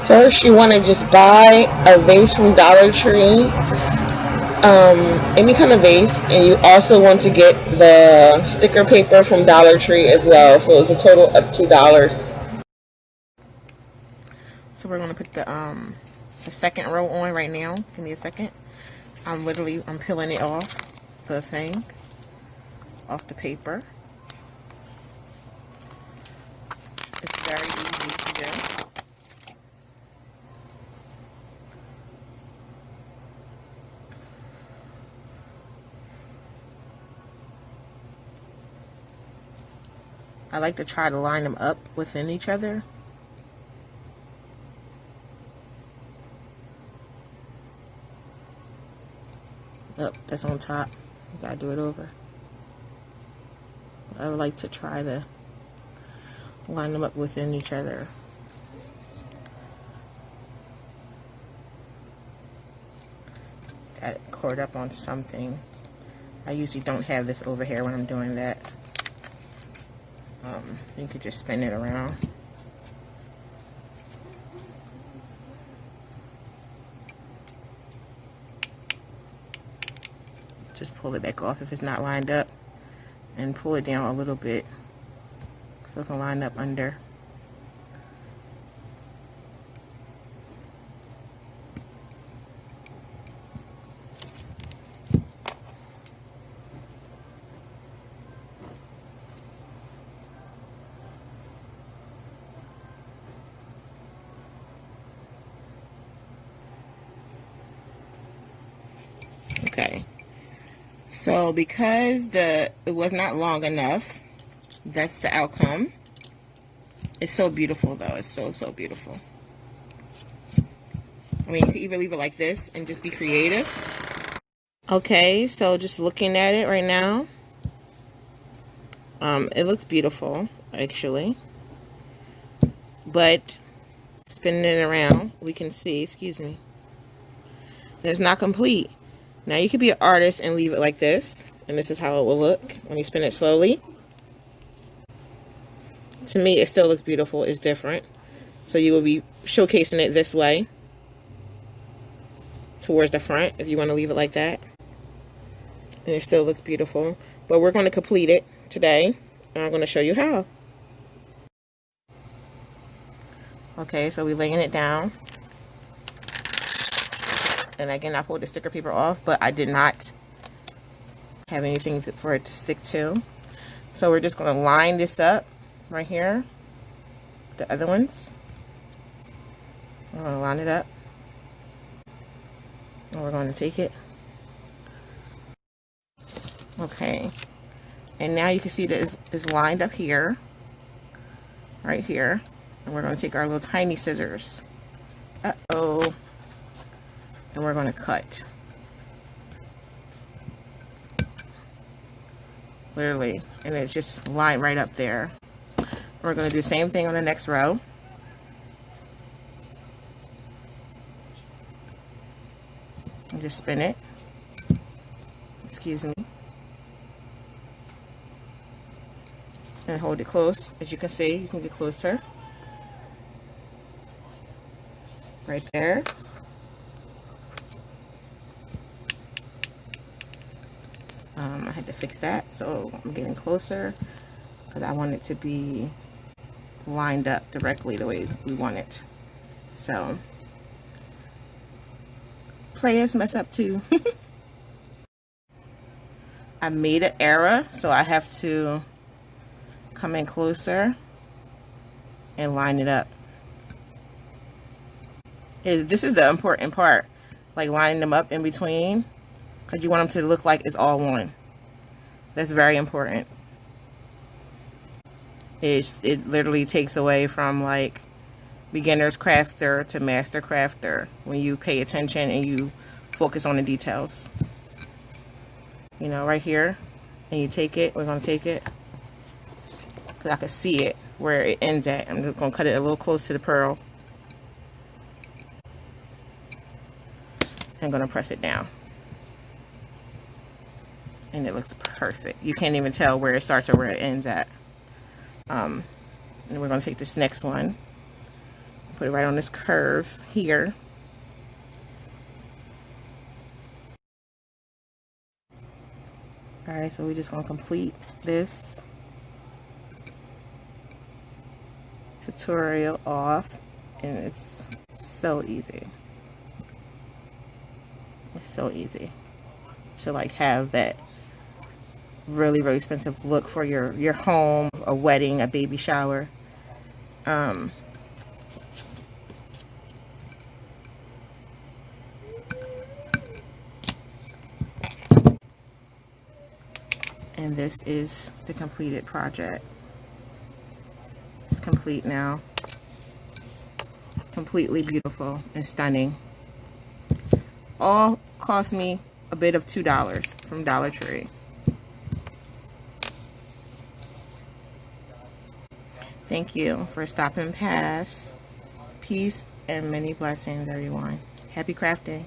First, you want to just buy a vase from Dollar Tree, any kind of vase, and you also want to get the sticker paper from Dollar Tree as well. So it's a total of $2. So we're gonna put the second row on right now. Give me a second. I'm peeling it off the thing, off the paper. It's very easy to do. I like to try to line them up within each other. Oh, that's on top. You gotta do it over. I would like to try to line them up within each other. Got it cord up on something. I usually don't have this over here when I'm doing that. You could just spin it around. Just pull it back off if it's not lined up, and pull it down a little bit so it can line up under. Okay. So because it was not long enough, that's the outcome. It's so beautiful though. It's so beautiful. I mean, you could either leave it like this and just be creative. Okay, so just looking at it right now, it looks beautiful actually. But spinning it around, we can see, excuse me, it's not complete. Now you could be an artist and leave it like this, and this is how it will look when you spin it slowly. To me, it still looks beautiful. It's different. So you will be showcasing it this way towards the front if you want to leave it like that. And it still looks beautiful. But we're going to complete it today, and I'm going to show you how. Okay, so we're laying it down. And again, I pulled the sticker paper off, but I did not have anything for it to stick to. So we're just going to line this up right here. The other ones. We're going to line it up. And we're going to take it. Okay. And now you can see that it's lined up here. Right here. And we're going to take our little tiny scissors. Uh-oh. And we're going to cut. Literally. And it's just lined right up there. We're going to do the same thing on the next row. And just spin it. Excuse me. And hold it close. As you can see, you can get closer. Right there. I had to fix that, so I'm getting closer because I want it to be lined up directly the way we want it. So players mess up too. I made an error, so I have to come in closer and line it up. This is the important part, like lining them up in between, because you want them to look like it's all one. That's very important. It literally takes away from like beginner's crafter to master crafter when you pay attention and you focus on the details. You know, right here, and you take it. We're gonna take it because I can see it where it ends at. I'm just gonna cut it a little close to the pearl. I'm gonna press it down. And it looks perfect. You can't even tell where it starts or where it ends at. And we're going to take this next one, Put it right on this curve here. Alright, so we're just going to complete this tutorial off, and it's so easy. It's so easy to like have that really expensive look for your home, a wedding, a baby shower. And this is the completed project. It's complete now. Completely beautiful and stunning. All cost me a bit of $2 from Dollar Tree. Thank you for stopping past. Peace and many blessings, everyone. Happy crafting.